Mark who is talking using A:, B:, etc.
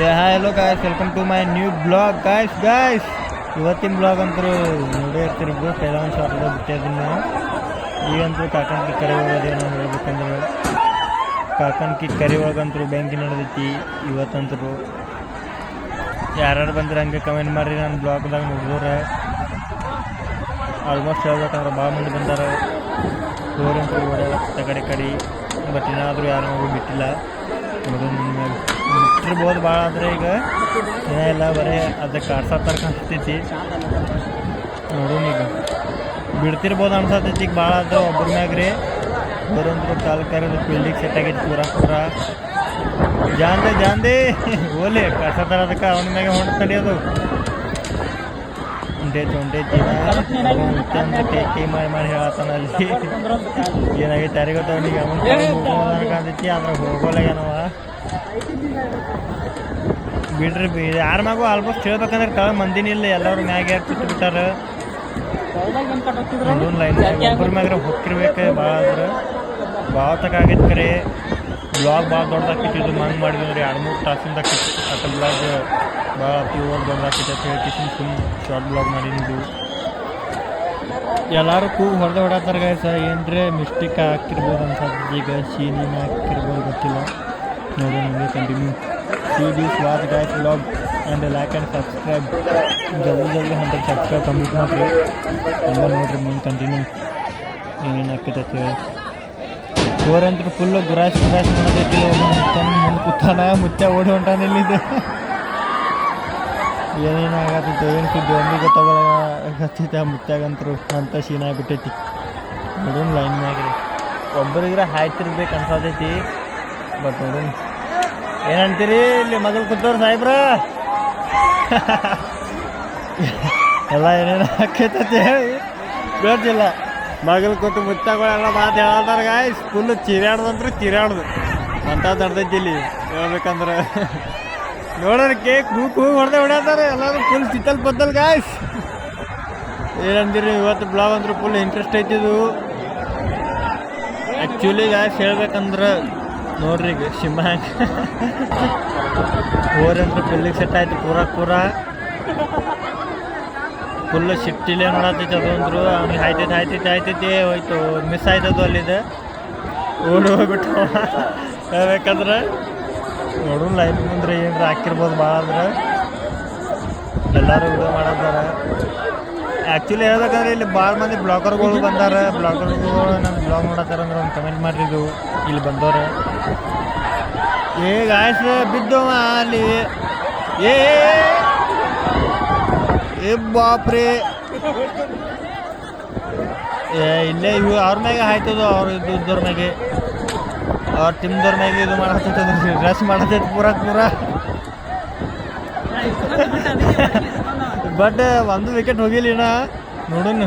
A: Hello guys, welcome to my new blog. Guys ಇವತ್ತಿನ blog ಅಂತೂ ನೋಡೇ ಇರ್ತೀರಿ ಬ್ರೋ. ಪೆಲ ಒಂದು ಶಾರ್ಟ್ದಾಗ ಬಿಟ್ಟಿದ್ದೀನಿ. ಈಗಂತೂ ಕಾಕನ್ಕಿ ಕರೆ ಹೋಗೋದೇ ನಾವು ಹೇಳ್ಬೇಕಂದ್ರೆ ಕಾಕನ್ಕಿ ಕರೆ ಒಳಗಂತೂ ಬ್ಯಾಂಕಿ ನಡೆದೈತಿ ಇವತ್ತಂತರು. ಯಾರು ಬಂದ್ರೆ ಹಂಗೆ ಕಮೆಂಟ್ ಮಾಡಿರಿ. ನಾನು ಬ್ಲಾಗ್ದಾಗ ನೋಡಿದ್ರೆ ಆಲ್ಮೋಸ್ಟ್ ಹೇಳ್ಬೇಕಂದ್ರೆ ಭಾಳ ಮಂದಿ ಬಂದಾರ. ಹೋರಂತೂ ಓಡಾಡ ಕಡೆ ಬಟ್ ಏನಾದರೂ ಯಾರು ಬಿಟ್ಟಿಲ್ಲ. ಬಿಟ್ಟಿರ್ಬೋದು ಭಾಳ ಆದರೆ ಈಗ ಏನಿಲ್ಲ, ಬರೀ ಅದಕ್ಕೆ ಕಾಡ್ಸತ್ತಾರ ಕಾಣಿಸ್ತೈತಿ. ನೋಡೋಣ ಈಗ ಬಿಡ್ತಿರ್ಬೋದು ಅನ್ಸತ್ತೈತಿ. ಈಗ ಭಾಳ ಆದ್ರೆ ಒಬ್ಬರ ಮ್ಯಾಗ ರೀ ಬರೋಂದ್ರು ಕಾಲಕ್ಕಾರದ ಫೀಲ್ಡಿಗೆ ಸೆಟ್ ಆಗೈತಿ ಪೂರ ಜಾಂದೆ ಓಲಿ ಕಾಡ್ಸತ್ತಾರ. ಅದಕ್ಕೆ ಅವನ ಮ್ಯಾಗ ಹೊಂಟು ತಡೆಯೋದು ಹೊಂಟೈತಿ ಕೈ ಮಾಡಿ ಹೇಳತ್ತಾನ. ಅಲ್ಲಿ ಏನಾಗೈತೆ ಯಾರಿಗೆ ಗೊತ್ತವನಿಗೆ. ಅವನು ಹೋಗೋದನ್ಕಂತೈತಿ ಆದ್ರೆ ಹೋಗೋಲಾಗ್ಯಾನವ. ಬಿಡ್ರಿ ಯಾರ ಮ್ಯಾಗೂ ಆಲ್ಮೋಸ್ಟ್ ಹೇಳ್ಬೇಕಂದ್ರೆ ಕೆಳಗೆ ಮಂದಿನ ಇಲ್ಲ, ಎಲ್ಲರೂ ಮ್ಯಾಗ ಯಾಕೆ ಕೂತು ಬಿಟ್ಟಾರ. ಒಂದೊಂದು ಲೈನ್ ಒಬ್ಬರ ಮ್ಯಾಗ್ರೆ ಹೊಕ್ಕಿರ್ಬೇಕು. ಭಾಳ ಆದ್ರೆ ಭಾಳ ತಕ ಆಗೈತೆ. ಕರೆ ಬ್ಲಾಗ್ ಭಾಳ ದೊಡ್ಡದಾಕಿತ್ತು. ಹಂಗೆ ಮಾಡಿದ್ವಿ ಅಂದ್ರೆ 2-3 ತಾಸಿಂದ ಅಟ ಬ್ಲಾಗ್ ಭಾಳ ಪ್ಯೂರ್ ದೊಡ್ಡದಾಕಿತ್ತು ಅಂತ ಹೇಳ್ಕಿಸಿನ ಶಾರ್ಟ್ ಬ್ಲಾಗ್ ಮಾಡಿದ್ದು. ಎಲ್ಲರೂ ಕೂಗು ಹೊಡೆದಾಡ್ತಾರೆ ಗಾಯ್ಸ. ಏನರೇ ಮಿಸ್ಟೇಕ್ ಹಾಕಿರ್ಬೋದು ಅನ್ಸತ್ತೆ. ಈಗ ಸೀನಿನ ಹಾಕಿರ್ಬೋದು ಗೊತ್ತಿಲ್ಲ. ನೋಡಿ ನಮಗೆ continue see this watch guys vlog and like and subscribe. ಜಲ್ದಿ 100 ಸಬ್ಸ್ಕ್ರೈಬ್ ಕಂಪ್ಲೀಟ್ ಮಾಡಿರಿ. ಎಲ್ಲ ನೋಡ್ರಿ ಮುಂದೆ ಕಂಟಿನ್ಯೂ ಏನೇನು ಹಾಕೈತೆ. ಓರಂತೂ ಫುಲ್ಲು ಗುರಾಶ್ ಮಾಡೋದೈತಿ. ಮುಂದೆ ಕೂತಾನ ಮುಚ್ಚ ಓಡಿ ಹೊಂಟಾನ. ಇಲ್ಲಿದ್ದು ಏನೇನು ಆಗತ್ತೈತೆ ಏನು ಸುದ್ದಿ ಒಂದಿಗೆ ಗೊತ್ತಾಗತ್ತೈತೆ. ಆ ಮುಚ್ಚಾಗಂತರು ಅಂತ ಸೀನ್ ಆಗಿಬಿಟ್ಟೈತಿ. ನೋಡೋಣ ಲೈನ್ ಮ್ಯಾಗ್ರಿ ಒಬ್ಬರಿಗ್ರೆ ಹಾಯ್ತಿರ್ಬೇಕು ಅನ್ಸತೈತಿ. ಬಟ್ ನೋಡೋಣ ಏನಂತೀರಿ. ಇಲ್ಲಿ ಮಗಲ್ ಕೂತವ್ರು ಸಾಹೇಬ್ರ ಎಲ್ಲ ಏನೇನು ಹಾಕೈತತಿ ಹೇಳಿ ಗೊತ್ತಿಲ್ಲ. ಮಗಲ್ ಕೂತು ಮುಚ್ಚಾಗಳೆಲ್ಲ ಮಾತು ಹೇಳತ್ತಾರ ಗಾಯ್ಸ್. ಫುಲ್ಲು ಚಿರಾಡ್ದಂತ್ರು ಚಿರಾಡ್ದು ಅಂತ ತಡ್ದೈತಿ. ಇಲ್ಲಿ ಹೇಳ್ಬೇಕಂದ್ರೆ ನೋಡೋಣ ಕೇಕ್ ಕೂಗು ಹೊಡೆದೇ ಹೊಡ್ಯಾತಾರೆ ಎಲ್ಲರೂ. ಫುಲ್ ಚಿತ್ತಲ್ ಬದ್ದಲ್ ಗಾಯ್ಸ್. ಏನಂತೀರಿ ಇವತ್ತು ಬ್ಲಾಗ್ ಅಂದ್ರೆ ಫುಲ್ ಇಂಟ್ರೆಸ್ಟ್ ಐತಿದು. ಆ್ಯಕ್ಚುಲಿ ಗಾಯ್ಸ್ ಹೇಳ್ಬೇಕಂದ್ರೆ ನೋಡ್ರಿ ಈಗ ಶಿಮ್ಮ ಓರಂತೂ ಫುಲ್ಲಿಗೆ ಸೆಟ್ ಆಯ್ತು. ಪೂರ ಫುಲ್ಲು ಶಿಟ್ಟಿಲೇ ನೋಡತ್ತೈತೆ. ಅದು ಅಂದರು ಅವ್ನಿಗೆ ಆಯ್ತೈತಿ ಹೋಯ್ತು. ಮಿಸ್ ಆಯ್ತದು ಅಲ್ಲಿದೆ. ಓಡಿ ಹೋಗ್ಬಿಟ್ಟು ಹೇಳ್ಬೇಕಂದ್ರೆ ನೋಡೋಣ ಲೈನ್ ಮುಂದ್ರೆ ಏನಾರ ಹಾಕಿರ್ಬೋದು. ಭಾಳ ಅಂದ್ರೆ ಎಲ್ಲರೂ ವಿಡಿಯೋ ಮಾಡತ್ತಾರ. ಆ್ಯಕ್ಚುಲಿ ಹೇಳ್ಬೇಕಂದ್ರೆ ಇಲ್ಲಿ ಭಾಳ ಮಂದಿ ಬ್ಲಾಗರ್ಗಳು ಬಂದಾರ. ಬ್ಲಾಗರ್ಗಳು ನಮ್ಮ ಬ್ಲಾಗ್ ನೋಡತ್ತಾರ ಅಂದ್ರೆ ಒಂದು ಕಮೆಂಟ್ ಮಾಡಿದ್ದು ಇಲ್ಲಿ ಬಂದವ್ರೆ. ಏ ಗಾಯ್ಸ್ ಬಿದ್ದವ ಅಲ್ಲಿ. ಏ ಬಾಪ್ರಿ ಇಲ್ಲೇ ಇವು ಅವ್ರ ಮ್ಯಾಗೆ ಆಯ್ತದ. ಅವ್ರು ಇದ್ದವ್ರ ಮ್ಯಾಗೆ ಅವ್ರ ಟೀಮ್ದವ್ರ ಮ್ಯಾಗೆ ಇದು ಮಾಡತ್ತೈತೆ. ಡ್ರೆಸ್ ಮಾಡತೈತೆ ಪೂರ ಬಟ್ ಒಂದು ವಿಕೆಟ್ ಹೋಗಿಲ್ಲ. ನೋಡೋಣ